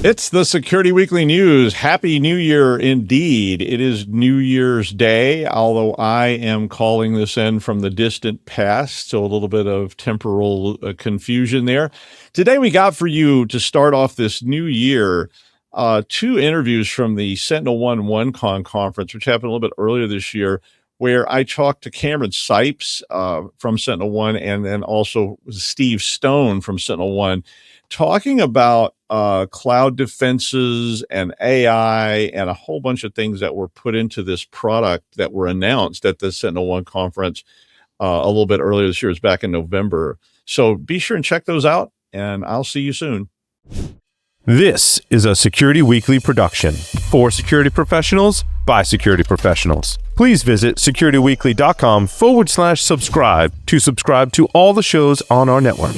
It's the Security Weekly News. Happy New Year indeed. It is New Year's Day, although I am calling this in from the distant past, so a little bit of temporal confusion there. Today we got for you to start off this new year, two interviews from the SentinelOne conference, which happened a little bit earlier this year, where I talked to Cameron Sipes from SentinelOne and then also Steve Stone from SentinelOne, talking about cloud defenses and AI and a whole bunch of things that were put into this product that were announced at the SentinelOne conference a little bit earlier this year. It's back in November. So be sure and check those out, and I'll see you soon. This is a Security Weekly production for security professionals by security professionals. Please visit securityweekly.com/subscribe to subscribe to all the shows on our network.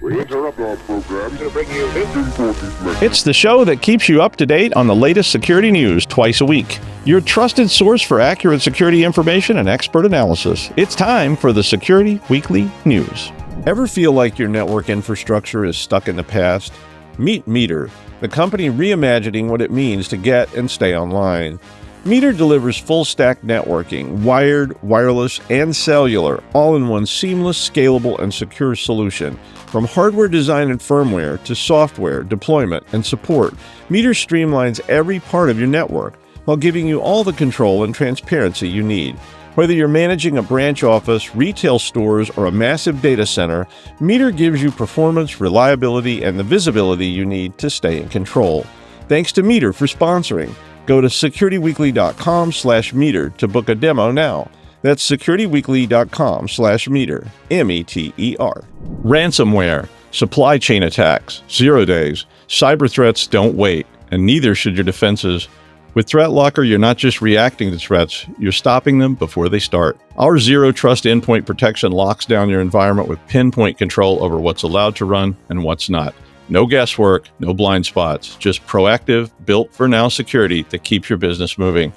We interrupt our program to bring you this important message. It's the show that keeps you up to date on the latest security news twice a week. Your trusted source for accurate security information and expert analysis. It's time for the Security Weekly News. Ever feel like your network infrastructure is stuck in the past? Meet Meter, the company reimagining what it means to get and stay online. Meter delivers full-stack networking, wired, wireless, and cellular, all in one seamless, scalable, and secure solution. From hardware design and firmware to software, deployment, and support, Meter streamlines every part of your network while giving you all the control and transparency you need. Whether you're managing a branch office, retail stores, or a massive data center, Meter gives you performance, reliability, and the visibility you need to stay in control. Thanks to Meter for sponsoring. Go to securityweekly.com/meter to book a demo now. That's securityweekly.com/meter, METER. Ransomware, supply chain attacks, 0 days. Cyber threats don't wait, and neither should your defenses. With ThreatLocker, you're not just reacting to threats, you're stopping them before they start. Our Zero Trust endpoint protection locks down your environment with pinpoint control over what's allowed to run and what's not. No guesswork, no blind spots, just proactive, built-for-now security that keeps your business moving.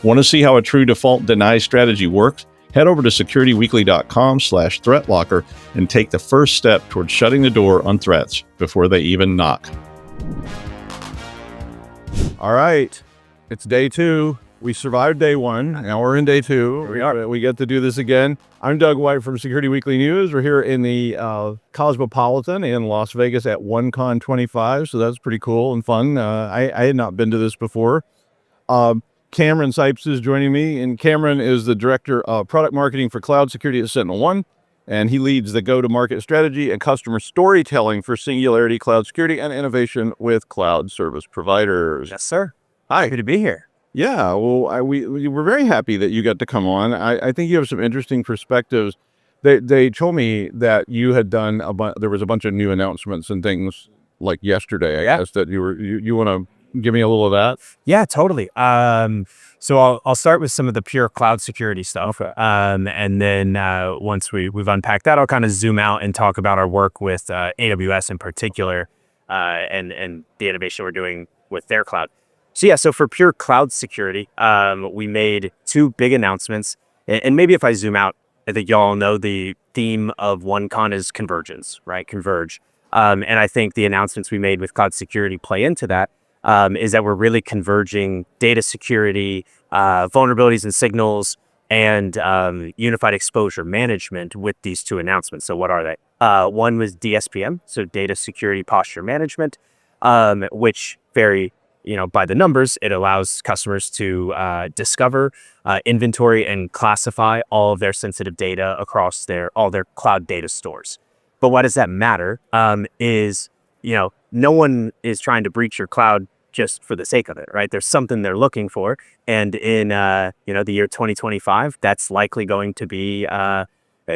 Want to see how a true default deny strategy works? Head over to securityweekly.com/threatlocker and take the first step towards shutting the door on threats before they even knock. All right, it's day 2. We survived day 1. Now we're in day 2. We get to do this again. I'm Doug White from Security Weekly News. We're here in the Cosmopolitan in Las Vegas at OneCon 25, so that's pretty cool and fun. I had not been to this before. Cameron Sipes is joining me, and Cameron is the Director of Product Marketing for Cloud Security at SentinelOne, and he leads the go-to-market strategy and customer storytelling for Singularity Cloud Security and innovation with cloud service providers. Yes, sir. Hi. Good to be here. Yeah, well, we were very happy that you got to come on. I think you have some interesting perspectives. They told me that you had done there was a bunch of new announcements and things like yesterday. I guess that you want to give me a little of that. Yeah, totally. So I'll start with some of the pure cloud security stuff, and then once we've unpacked that, I'll kind of zoom out and talk about our work with AWS in particular, and the innovation we're doing with their cloud. So for pure cloud security, we made 2 big announcements. And maybe if I zoom out, I think y'all know the theme of OneCon is convergence, right? Converge. And I think the announcements we made with cloud security play into that, is that we're really converging data security, vulnerabilities and signals, and unified exposure management with these 2 announcements. So what are they? One was DSPM, so data security posture management, which by the numbers, it allows customers to discover, inventory, and classify all of their sensitive data across all their cloud data stores. But why does that matter? No one is trying to breach your cloud just for the sake of it, right? There's something they're looking for, and in the year 2025, that's likely going to be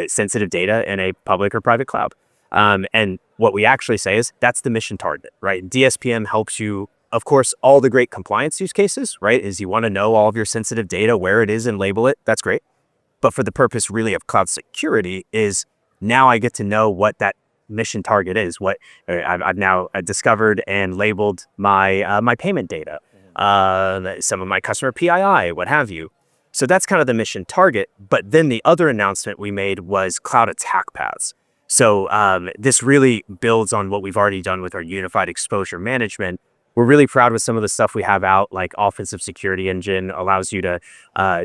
sensitive data in a public or private cloud. And what we actually say is that's the mission target, right? DSPM helps you. Of course, all the great compliance use cases, right, is you want to know all of your sensitive data, where it is, and label it. That's great. But for the purpose really of cloud security is now I get to know what that mission target is. What I've now discovered and labeled my payment data, some of my customer PII, what have you. So that's kind of the mission target. But then the other announcement we made was cloud attack paths. So this really builds on what we've already done with our unified exposure management. We're really proud with some of the stuff we have out, like Offensive Security Engine allows you to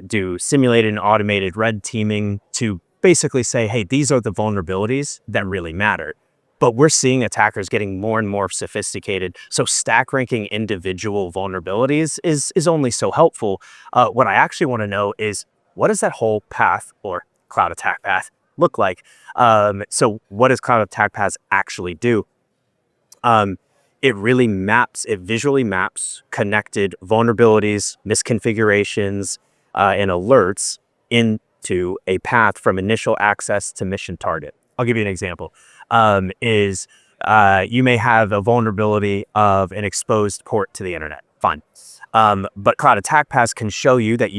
do simulated and automated red teaming to basically say, hey, these are the vulnerabilities that really matter. But we're seeing attackers getting more and more sophisticated. So stack ranking individual vulnerabilities is only so helpful. What I actually want to know is, what does that whole path or cloud attack path look like? So what does cloud attack paths actually do? It visually maps connected vulnerabilities, misconfigurations, and alerts into a path from initial access to mission target. I'll give you an example. You may have a vulnerability of an exposed port to the internet. Fine. But cloud attack paths can show you that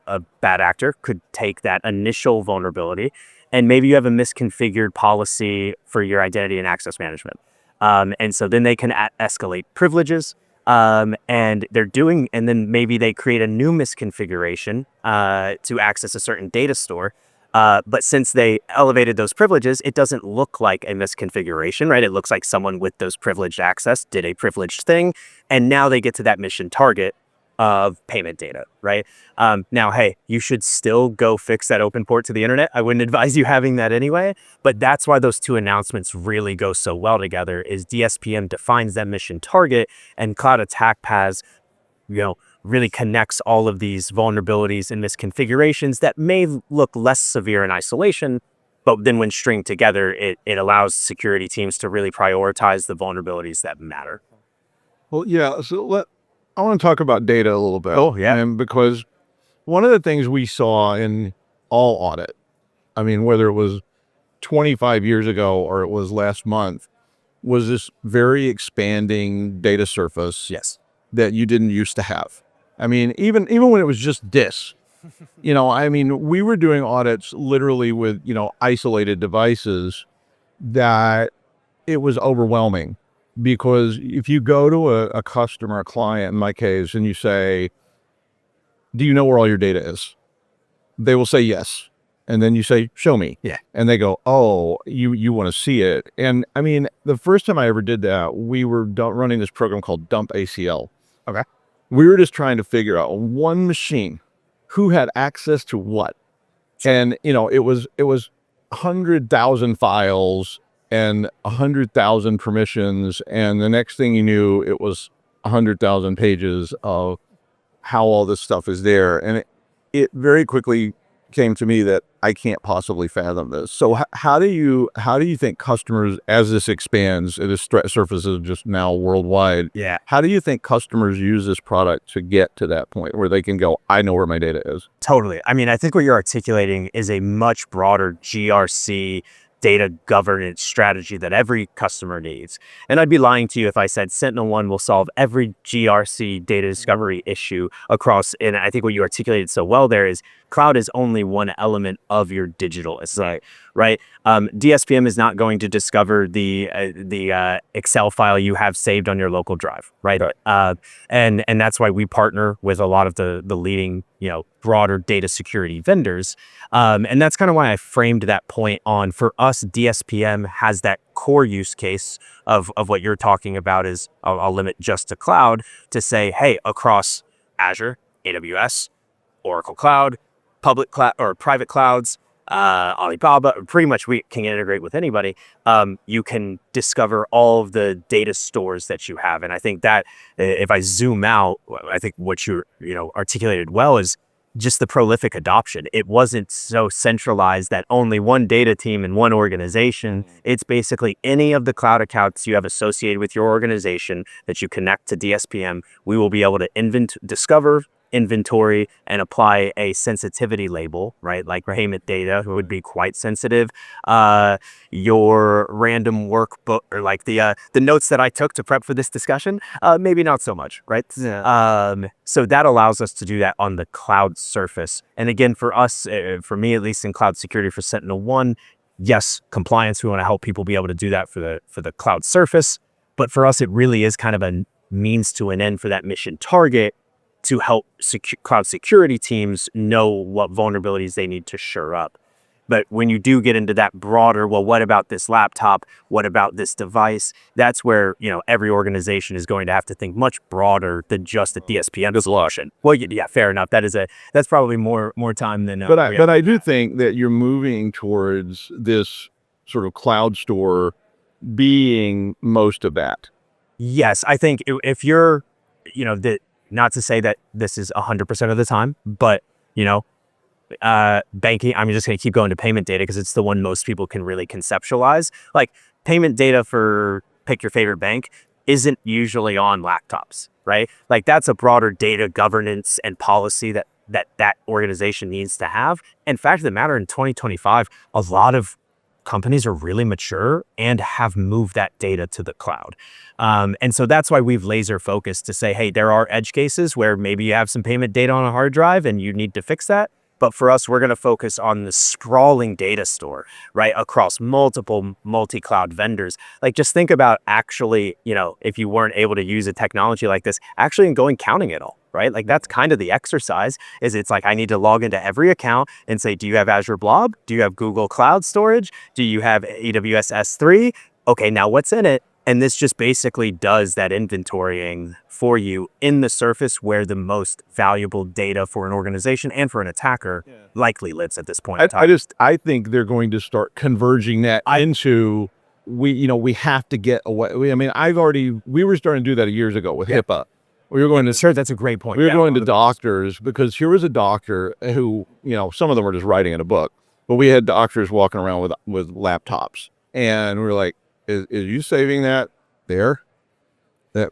a bad actor could take that initial vulnerability, and maybe you have a misconfigured policy for your identity and access management. And so then they can escalate privileges, and then maybe they create a new misconfiguration to access a certain data store. But since they elevated those privileges, it doesn't look like a misconfiguration, right? It looks like someone with those privileged access did a privileged thing, and now they get to that mission target of payment data, right? Now, hey, you should still go fix that open port to the internet. I wouldn't advise you having that anyway, but that's why those two announcements really go so well together, is DSPM defines that mission target, and cloud attack paths, really connects all of these vulnerabilities and misconfigurations that may look less severe in isolation, but then when stringed together, it allows security teams to really prioritize the vulnerabilities that matter. Well, yeah. So I want to talk about data a little bit. Oh, yeah. And because one of the things we saw in all audit, I mean, whether it was 25 years ago or it was last month, was this very expanding data surface. Yes. That you didn't used to have. I mean, even when it was just this, we were doing audits literally with, isolated devices that it was overwhelming. Because if you go to a customer, a client in my case, and you say, do you know where all your data is? They will say yes. And then you say, show me. Yeah. And they go, oh, you want to see it. And I mean, the first time I ever did that, we were running this program called Dump ACL. Okay. We were just trying to figure out one machine who had access to what. And, it was 100,000 files and 100,000 permissions. And the next thing you knew, it was 100,000 pages of how all this stuff is there. And it very quickly came to me that I can't possibly fathom this. So how do you think customers, as this expands, this threat surface is just now worldwide. Yeah. How do you think customers use this product to get to that point where they can go, I know where my data is? Totally. I mean, I think what you're articulating is a much broader GRC data governance strategy that every customer needs. And I'd be lying to you if I said SentinelOne will solve every GRC data discovery issue across. And I think what you articulated so well there is cloud is only one element of your digital estate, right? DSPM is not going to discover the Excel file you have saved on your local drive, right? And that's why we partner with a lot of the leading, broader data security vendors. And that's kind of why I framed that point on, for us, DSPM has that core use case of what you're talking about is, I'll limit just to cloud, to say, hey, across Azure, AWS, Oracle Cloud, public cloud or private clouds, Alibaba, pretty much we can integrate with anybody. You can discover all of the data stores that you have. And I think that if I zoom out, I think what you articulated well is just the prolific adoption. It wasn't so centralized that only one data team in one organization. It's basically any of the cloud accounts you have associated with your organization that you connect to DSPM. We will be able to discover, inventory, and apply a sensitivity label, right? Like payment data would be quite sensitive. Your random workbook, or like the notes that I took to prep for this discussion, maybe not so much, right? Yeah. So that allows us to do that on the cloud surface. And again, for us, for me at least in cloud security for SentinelOne, yes, compliance. We want to help people be able to do that for the cloud surface. But for us, it really is kind of a means to an end for that mission target, to help cloud security teams know what vulnerabilities they need to shore up. But when you do get into that broader, well, what about this laptop? What about this device? That's where, every organization is going to have to think much broader than just a DSPM solution. Well, yeah, fair enough. That's probably more time than. But I do think that you're moving towards this sort of cloud store being most of that. Yes, I think if you're, not to say that this is 100% of the time, but banking, I'm just going to keep going to payment data because it's the one most people can really conceptualize. Like payment data for pick your favorite bank isn't usually on laptops, right? Like that's a broader data governance and policy that organization needs to have. And fact of the matter, in 2025, a lot of companies are really mature and have moved that data to the cloud. And so that's why we've laser focused to say, hey, there are edge cases where maybe you have some payment data on a hard drive and you need to fix that. But for us, we're going to focus on the sprawling data store, right, across multiple multi-cloud vendors. Like just think about actually, if you weren't able to use a technology like this, actually going counting it all, right? Like that's kind of the exercise is it's like I need to log into every account and say, do you have Azure Blob? Do you have Google Cloud Storage? Do you have AWS S3? Okay, now what's in it? And this just basically does that inventorying for you in the surface where the most valuable data for an organization and for an attacker likely lives at this point in time. I think they're going to start converging that into we have to get away. We were starting to do that years ago with HIPAA. We were going to Sure, that's a great point. We were going to doctors because here was a doctor who, some of them were just writing in a book, but we had doctors walking around with laptops, and we were like, is you saving that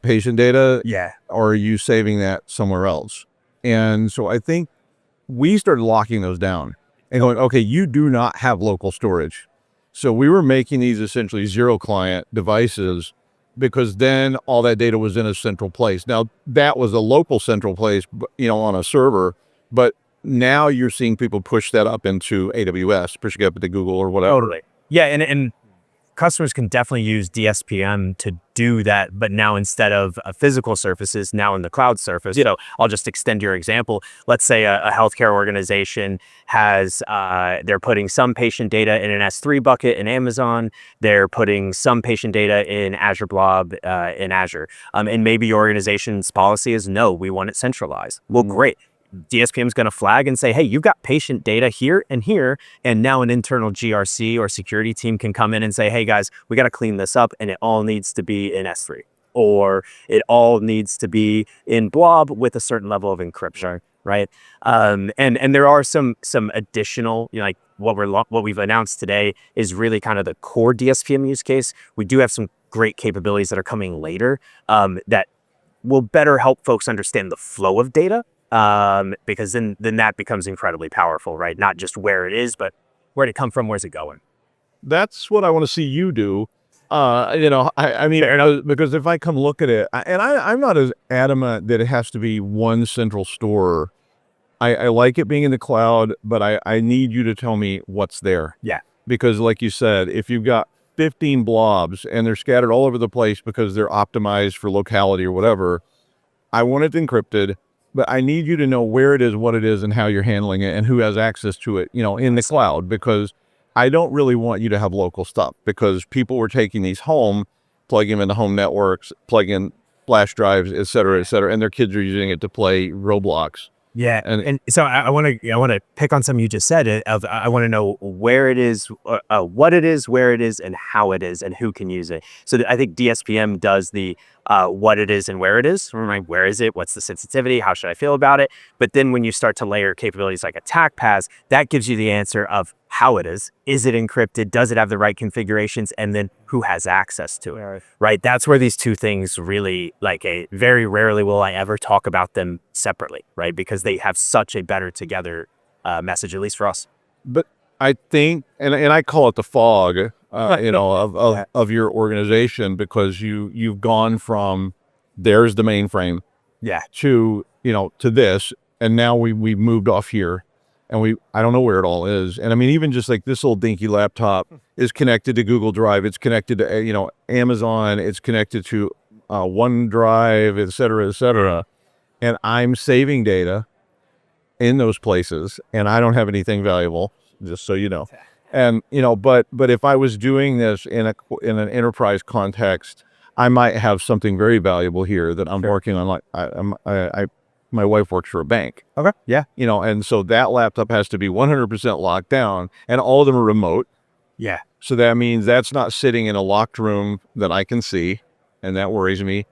patient data? Yeah. Or are you saving that somewhere else? And so I think we started locking those down and going, okay, you do not have local storage. So we were making these essentially zero client devices because then all that data was in a central place. Now that was a local central place, on a server, but now you're seeing people push that up into AWS, pushing up into Google or whatever. Totally. Yeah. And customers can definitely use DSPM to do that, but now instead of physical surfaces, now in the cloud surface, I'll just extend your example. Let's say a healthcare organization has, they're putting some patient data in an S3 bucket in Amazon. They're putting some patient data in Azure Blob in Azure. And maybe your organization's policy is, no, we want it centralized. Well, great. DSPM is going to flag and say, hey, you've got patient data here and here. And now an internal GRC or security team can come in and say, hey guys, we got to clean this up. And it all needs to be in S3, or it all needs to be in Blob with a certain level of encryption. Right. And there are some additional, like what we've announced today is really kind of the core DSPM use case. We do have some great capabilities that are coming later that will better help folks understand the flow of data. Because then that becomes incredibly powerful, right? Not just where it is, but where did it come from? Where's it going? That's what I want to see you do. Because if I come look at it, I'm not as adamant that it has to be one central store. I like it being in the cloud, but I need you to tell me what's there. Yeah. Because like you said, if you've got 15 blobs and they're scattered all over the place because they're optimized for locality or whatever, I want it encrypted. But I need you to know where it is, what it is, and how you're handling it and who has access to it, in the cloud, because I don't really want you to have local stuff because people were taking these home, plugging them into home networks, plugging in flash drives, et cetera, and their kids are using it to play Roblox. Yeah. And so I want to pick on something you just said. I want to know where it is, what it is, where it is, and how it is, and who can use it. So I think DSPM does the what it is and where it is. Right? Where is it? What's the sensitivity? How should I feel about it? But then when you start to layer capabilities like attack paths, that gives you the answer of how it is. Is it encrypted? Does it have the right configurations? And then who has access to it? Right? That's where these two things really, very rarely will I ever talk about them separately, right? Because they have such a better together message, at least for us. But I think, and I call it the fog, of your organization, because you've gone from there's the mainframe, to this, and now we've moved off here, and I don't know where it all is. And I mean, even just like this old dinky laptop is connected to Google Drive, it's connected to Amazon, it's connected to OneDrive, et cetera, and I'm saving data in those places, and I don't have anything valuable. just so you know. And, but if I was doing this in an enterprise context, I might have something very valuable here that I'm working on. Like my wife works for a bank. Okay. Yeah. And so that laptop has to be 100% locked down, and all of them are remote. Yeah. So that means that's not sitting in a locked room that I can see, and that worries me.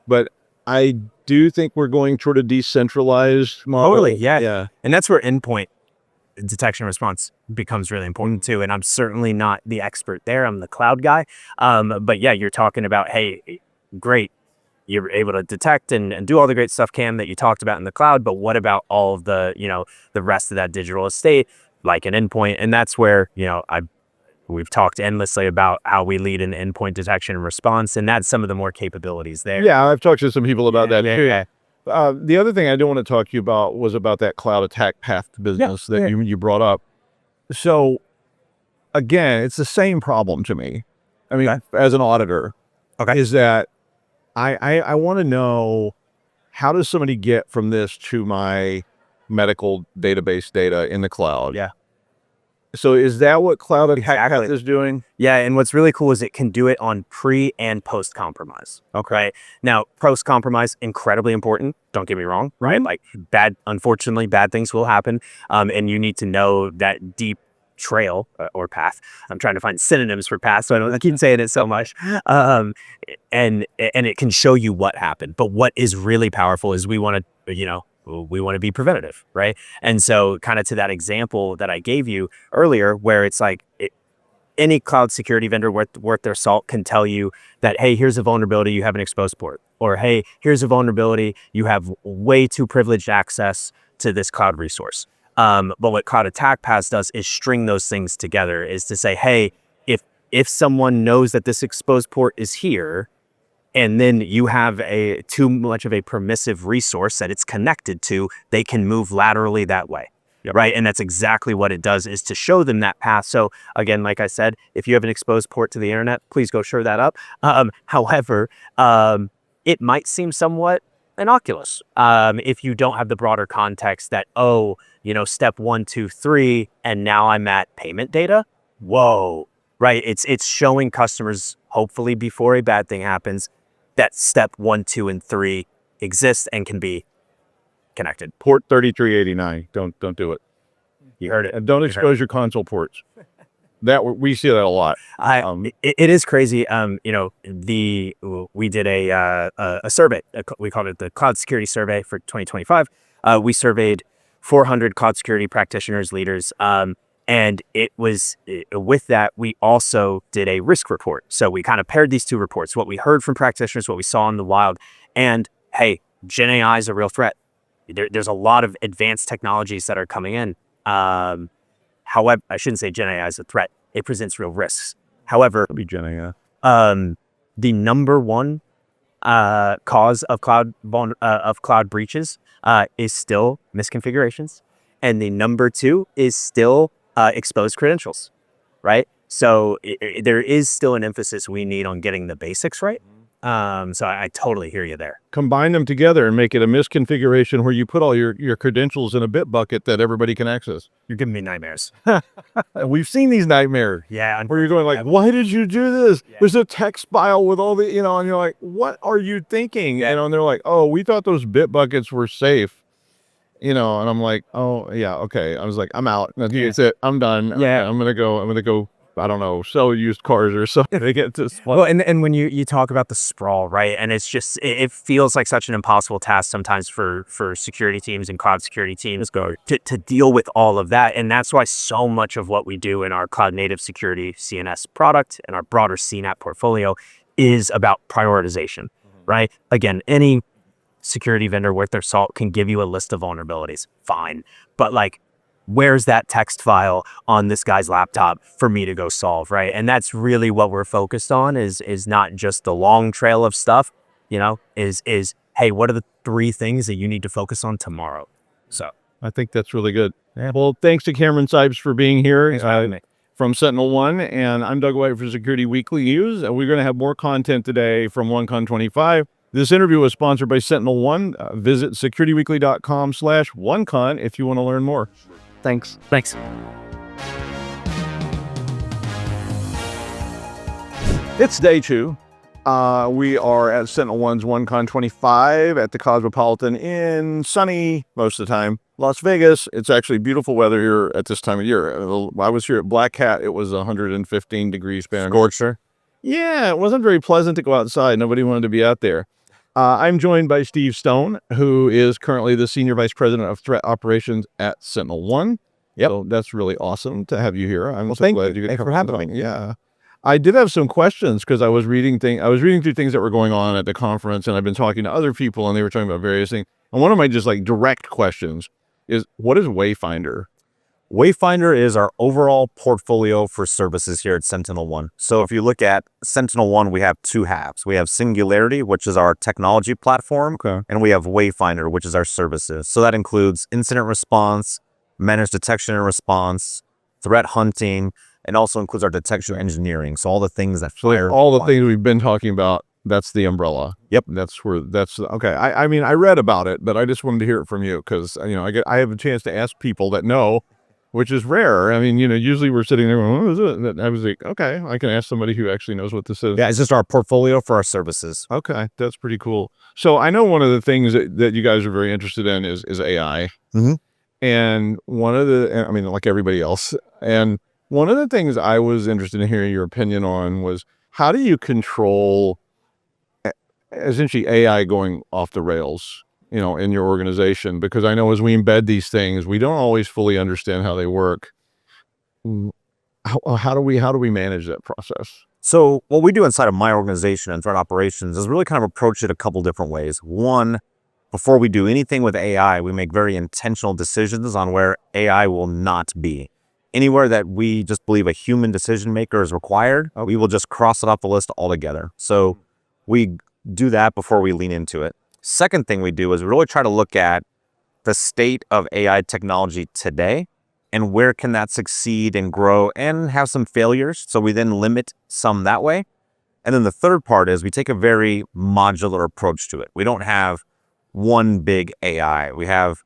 But I do think we're going toward a decentralized model. Totally. Yeah. Yeah. And that's where endpoint detection and response becomes really important too. And I'm certainly not the expert there. I'm the cloud guy. But yeah, you're talking about, hey, great. You're able to detect and do all the great stuff, Cam, that you talked about in the cloud. But what about all of the, the rest of that digital estate, like an endpoint? And that's where, we've talked endlessly about how we lead in endpoint detection and response. And that's some of the more capabilities there. Yeah, I've talked to some people about that too. Yeah. The other thing I do want to talk to you about was about that cloud attack path to business that you brought up. So again, it's the same problem to me. I mean, as an auditor, is that I want to know, how does somebody get from this to my medical database data in the cloud? Yeah. So is that what cloud attack path is doing? Yeah, and what's really cool is it can do it on pre and post compromise. Okay. Now, post compromise, incredibly important. Don't get me wrong, right? Like unfortunately, bad things will happen. And you need to know that deep trail or path. I'm trying to find synonyms for path, so I keep saying it so much. And it can show you what happened. But what is really powerful is we want to be preventative, right? And so kind of to that example that I gave you earlier, where it's like any cloud security vendor worth their salt can tell you that, hey, here's a vulnerability, you have an exposed port. Or, hey, here's a vulnerability, you have way too privileged access to this cloud resource. But what cloud attack paths does is string those things together, is to say, hey, if someone knows that this exposed port is here, and then you have too much of a permissive resource that it's connected to, they can move laterally that way, right? And that's exactly what it does, is to show them that path. So again, like I said, if you have an exposed port to the internet, please go shore that up. However, it might seem somewhat innocuous if you don't have the broader context that, step 1, 2, 3, and now I'm at payment data. Whoa, right? It's showing customers, hopefully before a bad thing happens, that step 1, 2, and 3 exists and can be connected. Port 3389. Don't do it. You heard it. And don't expose your console ports. We see that a lot. It is crazy. We did a survey. We called it the Cloud Security Survey for 2025. We surveyed 400 cloud security practitioners, leaders. And it was with that, we also did a risk report. So we kind of paired these two reports, what we heard from practitioners, what we saw in the wild. And hey, Gen AI is a real threat. There's a lot of advanced technologies that are coming in. However, I shouldn't say Gen AI is a threat. It presents real risks. However, It'll be Gen AI. The number one cause of cloud breaches is still misconfigurations. And the number 2 is still exposed credentials, right? So there is still an emphasis we need on getting the basics right. So I totally hear you there. Combine them together and make it a misconfiguration where you put all your credentials in a bit bucket that everybody can access. You're giving me nightmares. We've seen these nightmares. Yeah. Where you're going like, why did you do this? Yeah. There's a text file with all the, and you're like, what are you thinking? Yeah. And they're like, oh, we thought those bit buckets were safe. And I'm like, oh yeah, okay. I was like, I'm out. That's it. I'm done. Yeah. I'm gonna go. I don't know, sell used cars or something. They get to well, and when you talk about the sprawl, right? And it's just, it feels like such an impossible task sometimes for security teams and cloud security teams to deal with all of that. And that's why so much of what we do in our cloud native security CNS product and our broader CNAP portfolio is about prioritization, right? Again, any security vendor worth their salt can give you a list of vulnerabilities, fine. But like, where's that text file on this guy's laptop for me to go solve, right? And that's really what we're focused on, is not just the long trail of stuff, is hey, what are the 3 things that you need to focus on tomorrow? So I think that's really good. Yeah. Well, thanks to Cameron Sipes for being here. Thanks for having me. From SentinelOne, and I'm Doug White for Security Weekly News, and we're going to have more content today from OneCon 25. This interview was sponsored by SentinelOne. Visit securityweekly.com/OneCon if you want to learn more. Thanks. Thanks. It's day 2. We are at SentinelOne's OneCon 25 at the Cosmopolitan in sunny, most of the time, Las Vegas. It's actually beautiful weather here at this time of year. I was here at Black Hat. It was 115 degrees Fahrenheit. Scorcher. Yeah, it wasn't very pleasant to go outside. Nobody wanted to be out there. I'm joined by Steve Stone, who is currently the Senior Vice President of Threat Operations at SentinelOne. Yep. So that's really awesome to have you here. I'm so thank glad you. you could Thanks come for having along. me. Yeah. I did have some questions because I was reading through things that were going on at the conference, and I've been talking to other people, and they were talking about various things. And one of my just like direct questions is, what is Wayfinder? Wayfinder is our overall portfolio for services here at SentinelOne. So if you look at SentinelOne, we have 2 halves. We have Singularity, which is our technology platform, and we have Wayfinder, which is our services. So that includes incident response, managed detection and response, threat hunting, and also includes our detection engineering. So all the things that all the things we've been talking about, that's the umbrella. Yep. That's okay. I mean, I read about it, but I just wanted to hear it from you because, I have a chance to ask people that know, which is rare. I mean, usually we're sitting there going, what is it? And I was like, okay, I can ask somebody who actually knows what this is. Yeah, it's just our portfolio for our services. Okay, that's pretty cool. So I know one of the things that you guys are very interested in is AI. Mm-hmm. And like everybody else. And one of the things I was interested in hearing your opinion on was, how do you control essentially AI going off the rails, in your organization? Because I know as we embed these things, we don't always fully understand how they work. How do we manage that process? So what we do inside of my organization and threat operations is really kind of approach it a couple different ways. One, before we do anything with AI, we make very intentional decisions on where AI will not be. Anywhere that we just believe a human decision maker is required, we will just cross it off the list altogether. So we do that before we lean into it. Second thing we do is we really try to look at the state of AI technology today and where can that succeed and grow and have some failures. So we then limit some that way. And then the third part is we take a very modular approach to it. We don't have one big AI. We have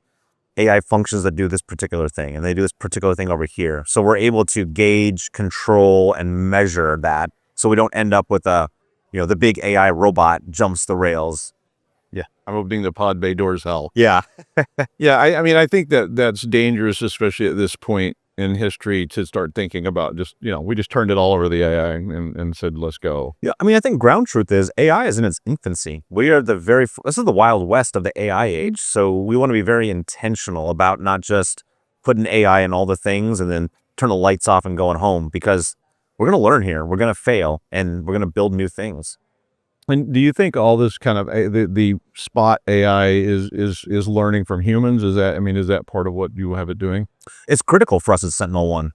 AI functions that do this particular thing, and they do this particular thing over here. So we're able to gauge, control, and measure that, so we don't end up with the big AI robot jumps the rails. Yeah, I'm opening the pod bay doors hell. Yeah. Yeah, I think that's dangerous, especially at this point in history, to start thinking about we just turned it all over the AI and said, let's go. Yeah, I think ground truth is AI is in its infancy. We are this is the wild west of the AI age. So we want to be very intentional about not just putting AI in all the things and then turn the lights off and going home, because we're going to learn here. We're going to fail, and we're going to build new things. And do you think all this kind of the spot AI is learning from humans? Is that part of what you have it doing? It's critical for us at SentinelOne.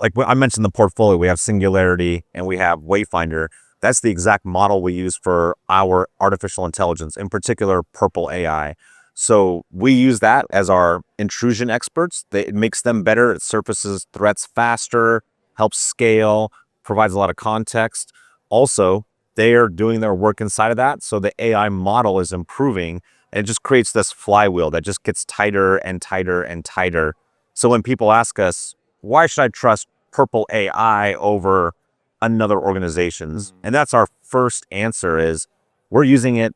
Like I mentioned, the portfolio, we have Singularity and we have Wayfinder. That's the exact model we use for our artificial intelligence, in particular, Purple AI. So we use that as our intrusion experts. It makes them better. It surfaces threats faster, helps scale, provides a lot of context. Also, they are doing their work inside of that. So the AI model is improving, and it just creates this flywheel that just gets tighter and tighter and tighter. So when people ask us, why should I trust Purple AI over another organization's? And that's our first answer is, we're using it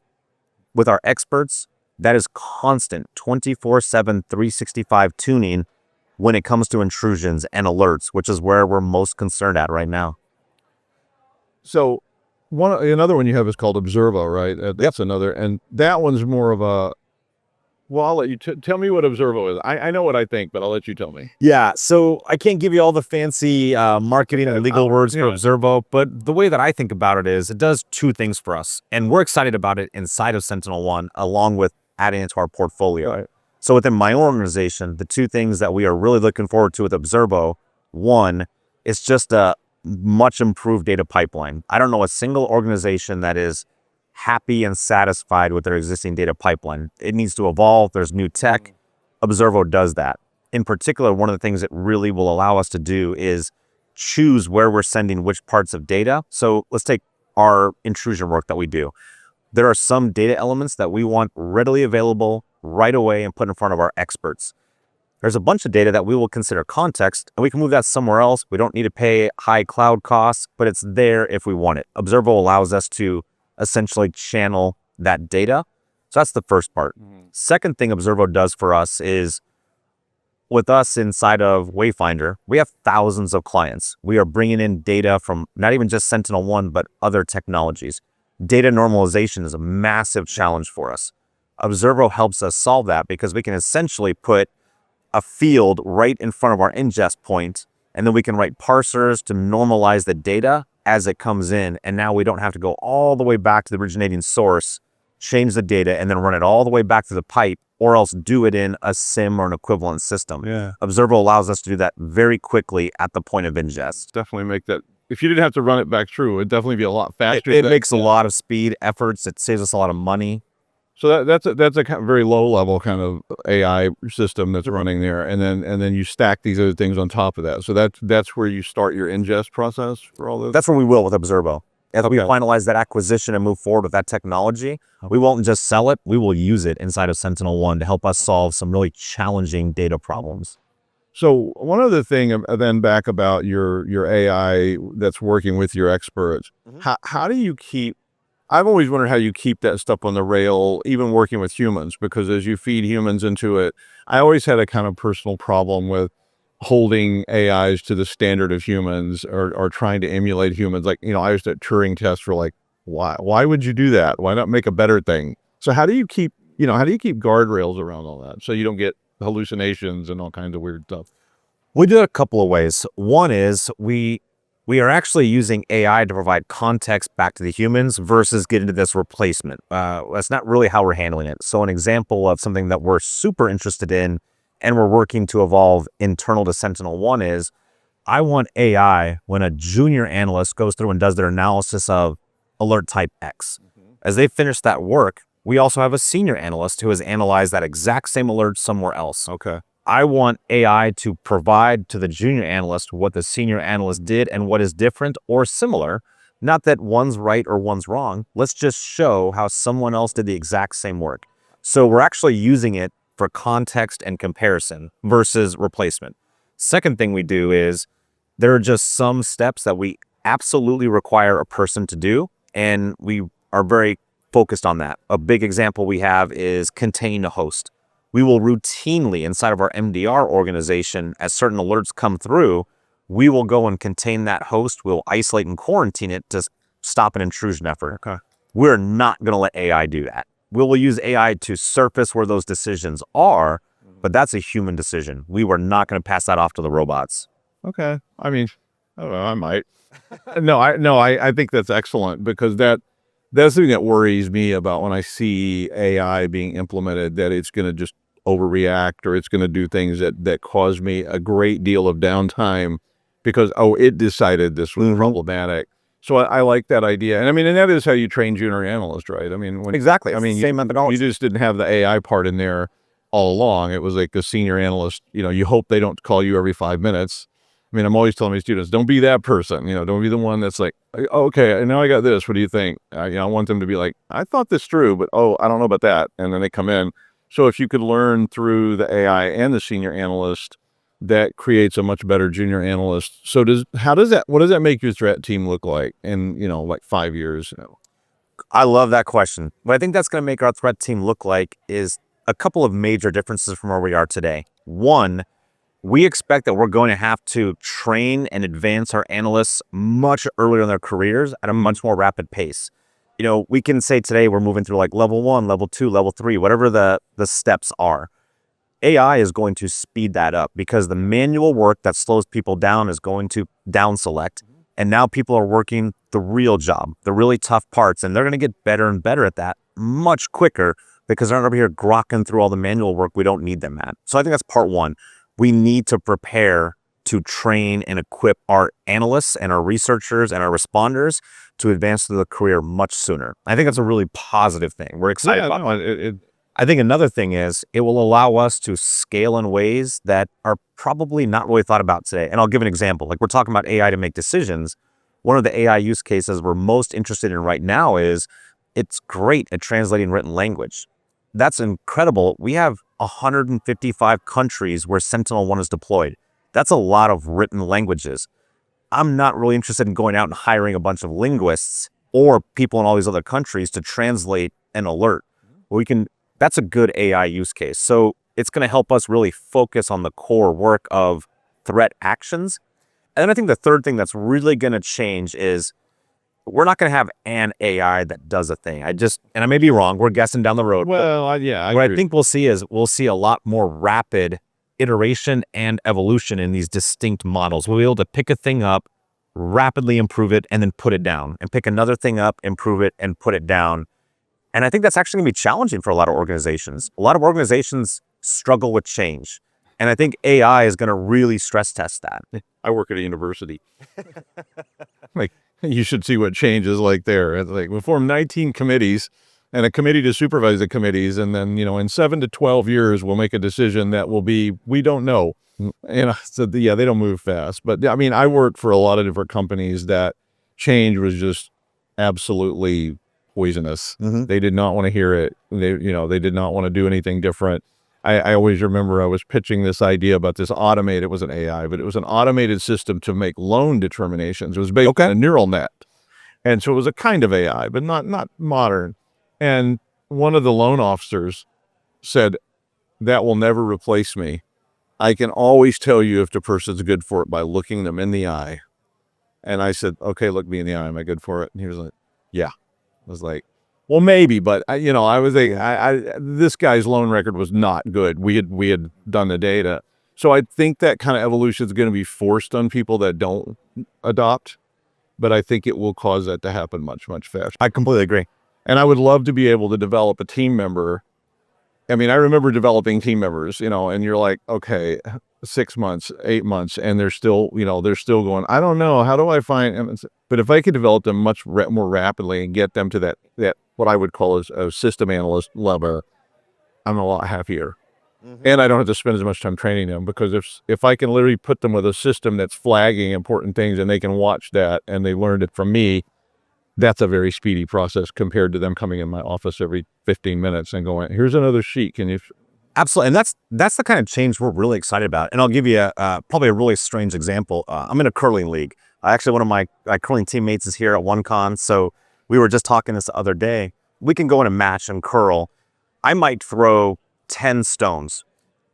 with our experts. That is constant 24/7, 365 tuning when it comes to intrusions and alerts, which is where we're most concerned at right now. So another one you have is called Observa, right? That's another, and that one's more of a, well, I'll let you tell me what Observa is. I know what I think, but I'll let you tell me. Yeah, so I can't give you all the fancy marketing and legal words for Observa, but the way that I think about it is it does 2 things for us, and we're excited about it inside of SentinelOne, along with adding it to our portfolio. Right. So within my own organization, the 2 things that we are really looking forward to with Observa, one, it's just a much improved data pipeline. I don't know a single organization that is happy and satisfied with their existing data pipeline. It needs to evolve. There's new tech. Observa does that. In particular, one of the things it really will allow us to do is choose where we're sending which parts of data. So let's take our intrusion work that we do. There are some data elements that we want readily available right away and put in front of our experts. there's a bunch of data that we will consider context, and we can move that somewhere else. We don't need to pay high cloud costs, but it's there if we want it. Observa allows us to essentially channel that data. So that's the first part. Second thing Observa does for us is, with us inside of Wayfinder, we have thousands of clients. We are bringing in data from not even just SentinelOne, but other technologies. Data normalization is a massive challenge for us. Observa helps us solve that because we can essentially put a field right in front of our ingest point, and then we can write parsers to normalize the data as it comes in. And now we don't have to go all the way back to the originating source, change the data, and then run it all the way back through the pipe, or else do it in a SIM or an equivalent system. Observa allows us to do that very quickly at the point of ingest. Definitely make that. If you didn't have to run it back through, it'd definitely be a lot faster. It makes a lot of speed efforts. It saves us a lot of money. So that's a kind of very low level kind of AI system that's running there, and then you stack these other things on top of that. So that's where you start your ingest process for all those. That's where we will with Observa. As we finalize that acquisition and move forward with that technology, we won't just sell it. We will use it inside of SentinelOne to help us solve some really challenging data problems. So one other thing then back about your AI that's working with your experts, how do you keep, I've always wondered how you keep that stuff on the rail, even working with humans, because as you feed humans into it, I always had a kind of personal problem with holding AIs to the standard of humans or trying to emulate humans. Like, I used to Turing test for like, why would you do that? Why not make a better thing? So how do you keep guardrails around all that so you don't get hallucinations and all kinds of weird stuff? We do it a couple of ways. One is we are actually using AI to provide context back to the humans versus get into this replacement. That's not really how we're handling it. So an example of something that we're super interested in and we're working to evolve internal to SentinelOne is, I want AI when a junior analyst goes through and does their analysis of alert type X. As they finish that work, we also have a senior analyst who has analyzed that exact same alert somewhere else. Okay. I want AI to provide to the junior analyst what the senior analyst did and what is different or similar. Not that one's right or one's wrong. Let's just show how someone else did the exact same work. So we're actually using it for context and comparison versus replacement. Second thing we do is, there are just some steps that we absolutely require a person to do, and we are very focused on that. A big example we have is contain a host. We will routinely, inside of our MDR organization, as certain alerts come through, we will go and contain that host. We'll isolate and quarantine it to stop an intrusion effort. Okay. We're not going to let AI do that. We will use AI to surface where those decisions are, but that's a human decision. We were not going to pass that off to the robots. Okay. I mean, I don't know, I might. I think that's excellent, because that's the thing that worries me about when I see AI being implemented, that it's going to just overreact, or it's going to do things that cause me a great deal of downtime because, it decided this was problematic. So I like that idea. And and that is how you train junior analysts, right? Exactly. Same methodology. You just didn't have the AI part in there all along. It was like the senior analyst, you hope they don't call you every 5 minutes. I'm always telling my students, don't be that person, don't be the one that's like, oh, okay, now I got this. What do you think? I want them to be like, I thought this through, but, I don't know about that. And then they come in. So if you could learn through the AI and the senior analyst, that creates a much better junior analyst. So what does that make your threat team look like in, like 5 years? I love that question. What I think that's going to make our threat team look like is a couple of major differences from where we are today. One, we expect that we're going to have to train and advance our analysts much earlier in their careers at a much more rapid pace. We can say today we're moving through like level 1, level 2, level 3, whatever the steps are. AI is going to speed that up because the manual work that slows people down is going to down select. And now people are working the real job, the really tough parts, and they're going to get better and better at that much quicker because they're not over here grokking through all the manual work we don't need them at. So I think that's part one. We need to prepare to train and equip our analysts and our researchers and our responders to advance through the career much sooner. I think that's a really positive thing. We're excited about it. I think another thing is it will allow us to scale in ways that are probably not really thought about today. And I'll give an example. Like, we're talking about AI to make decisions. One of the AI use cases we're most interested in right now is it's great at translating written language. that's incredible. We have 155 countries where SentinelOne is deployed. That's a lot of written languages. I'm not really interested in going out and hiring a bunch of linguists or people in all these other countries to translate an alert. That's a good AI use case. So it's going to help us really focus on the core work of threat actions. And then I think the third thing that's really going to change is we're not going to have an AI that does a thing. And I may be wrong. We're guessing down the road. Well, What I think we'll see a lot more rapid iteration and evolution in these distinct models. We'll be able to pick a thing up, rapidly improve it, and then put it down, and pick another thing up, improve it, and put it down. And I think that's actually going to be challenging for a lot of organizations. A lot of organizations struggle with change. And I think AI is going to really stress test that. I work at a university. Like, you should see what change is like there. It's like we form 19 committees and a committee to supervise the committees. And then, in 7 to 12 years, we'll make a decision that will be, we don't know. So they don't move fast. But I worked for a lot of different companies that change was just absolutely poisonous. They did not want to hear it. They did not want to do anything different. I always remember I was pitching this idea about this automated, it wasn't AI, but it was an automated system to make loan determinations. It was based on a neural net. And so it was a kind of AI, but not modern. And one of the loan officers said, that will never replace me. I can always tell you if the person's good for it by looking them in the eye. And I said, okay, look me in the eye. Am I good for it? And he was like, yeah. I was like, well, maybe, but I was like, this guy's loan record was not good. We had done the data. So I think that kind of evolution is going to be forced on people that don't adopt, but I think it will cause that to happen much, much faster. I completely agree. And I would love to be able to develop a team member. I remember developing team members, and you're like, okay, 6 months, 8 months, and they're still going, I don't know, how do I find, but if I could develop them much more rapidly and get them to that what I would call a system analyst level, I'm a lot happier. And I don't have to spend as much time training them, because if I can literally put them with a system that's flagging important things and they can watch that and they learned it from me, that's a very speedy process compared to them coming in my office every 15 minutes and going, here's another sheet. Can you? Absolutely. And that's the kind of change we're really excited about. And I'll give you probably a really strange example. I'm in a curling league. Actually, one of my curling teammates is here at OneCon. So we were just talking this the other day. We can go in a match and curl. I might throw 10 stones.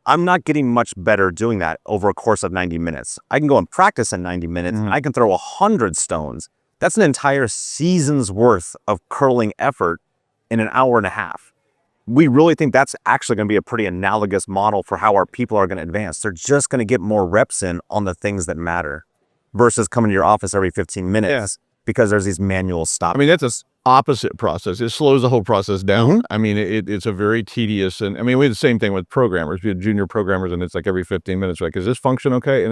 I'm not getting much better doing that over a course of 90 minutes. I can go and practice in 90 minutes. I can throw 100 stones. That's an entire season's worth of curling effort in an hour and a half. We really think that's actually going to be a pretty analogous model for how our people are going to advance. They're just going to get more reps in on the things that matter versus coming to your office every 15 minutes because there's these manual stops. That's an opposite process. It slows the whole process down. It's a very tedious, and we had the same thing with programmers. We had junior programmers, and it's like every 15 minutes, like, is this function okay?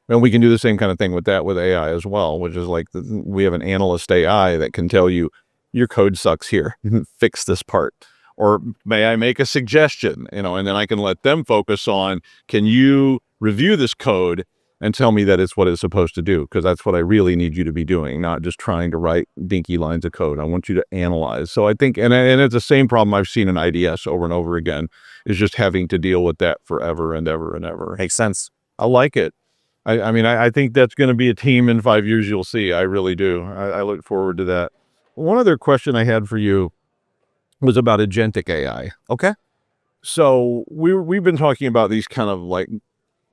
And we can do the same kind of thing with AI as well, which is like we have an analyst AI that can tell you your code sucks here, fix this part. Or may I make a suggestion, and then I can let them focus on, can you review this code and tell me that it's what it's supposed to do? Because that's what I really need you to be doing, not just trying to write dinky lines of code. I want you to analyze. So I think, and it's the same problem I've seen in IDS over and over again, is just having to deal with that forever and ever and ever. Makes sense. I like it. I think that's going to be a team in 5 years. You'll see. I really do. I look forward to that. One other question I had for you was about agentic AI. Okay. So we've been talking about these kind of like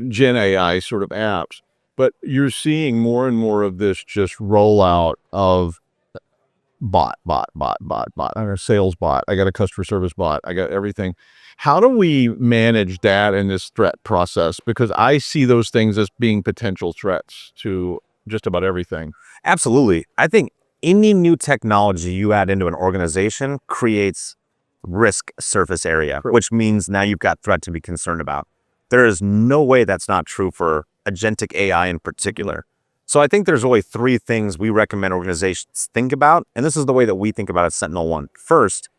Gen AI sort of apps, but you're seeing more and more of this just rollout of bot. I got a sales bot. I got a customer service bot. I got everything. How do we manage that in this threat process? Because I see those things as being potential threats to just about everything. Absolutely. I think any new technology you add into an organization creates risk surface area, which means now you've got threat to be concerned about. There is no way that's not true for agentic AI in particular. So I think there's really 3 things we recommend organizations think about. And this is the way that we think about it at SentinelOne. First,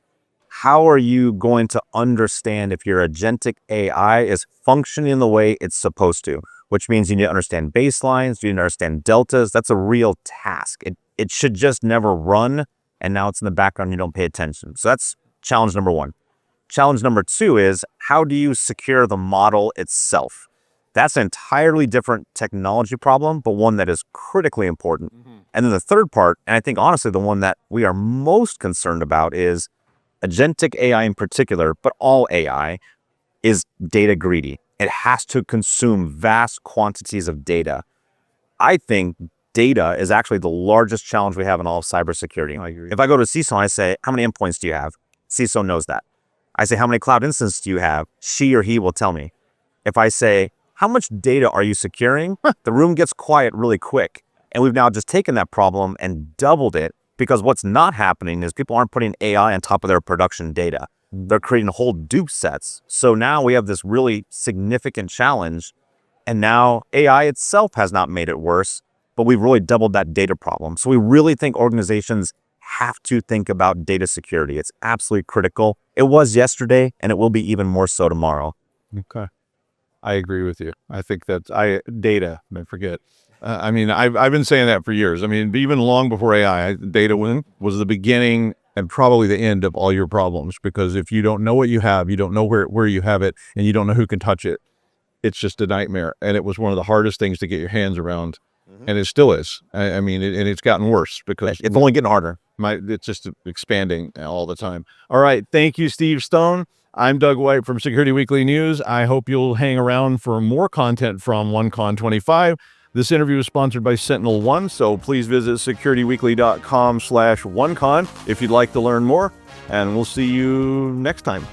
how are you going to understand if your agentic AI is functioning the way it's supposed to? Which means you need to understand baselines, you need to understand deltas. That's a real task. It should just never run, and now it's in the background, you don't pay attention. So that's challenge number 1. Challenge number 2 is, how do you secure the model itself? That's an entirely different technology problem, but one that is critically important. And then the third part, and I think honestly the one that we are most concerned about, is agentic AI in particular, but all AI, is data greedy. It has to consume vast quantities of data. I think data is actually the largest challenge we have in all of cybersecurity. I agree. If I go to CISO and I say, how many endpoints do you have? CISO knows that. I say, how many cloud instances do you have? She or he will tell me. If I say, how much data are you securing? The room gets quiet really quick. And we've now just taken that problem and doubled it, because what's not happening is people aren't putting AI on top of their production data. They're creating whole dupe sets. So now we have this really significant challenge. And now AI itself has not made it worse, but we've really doubled that data problem. So we really think organizations have to think about data security. It's absolutely critical. It was yesterday, and it will be even more so tomorrow. Okay. I agree with you. I think that data, I forget. I mean, I've been saying that for years. I mean, even long before AI, data was the beginning and probably the end of all your problems, because if you don't know what you have, you don't know where you have it, and you don't know who can touch it, it's just a nightmare. And it was one of the hardest things to get your hands around. And it still is. I mean, and it's gotten worse because It's only getting harder. it's just expanding all the time. All right. Thank you, Steve Stone. I'm Doug White from Security Weekly News. I hope you'll hang around for more content from OneCon 25. This interview is sponsored by SentinelOne, so please visit securityweekly.com/OneCon if you'd like to learn more, and we'll see you next time.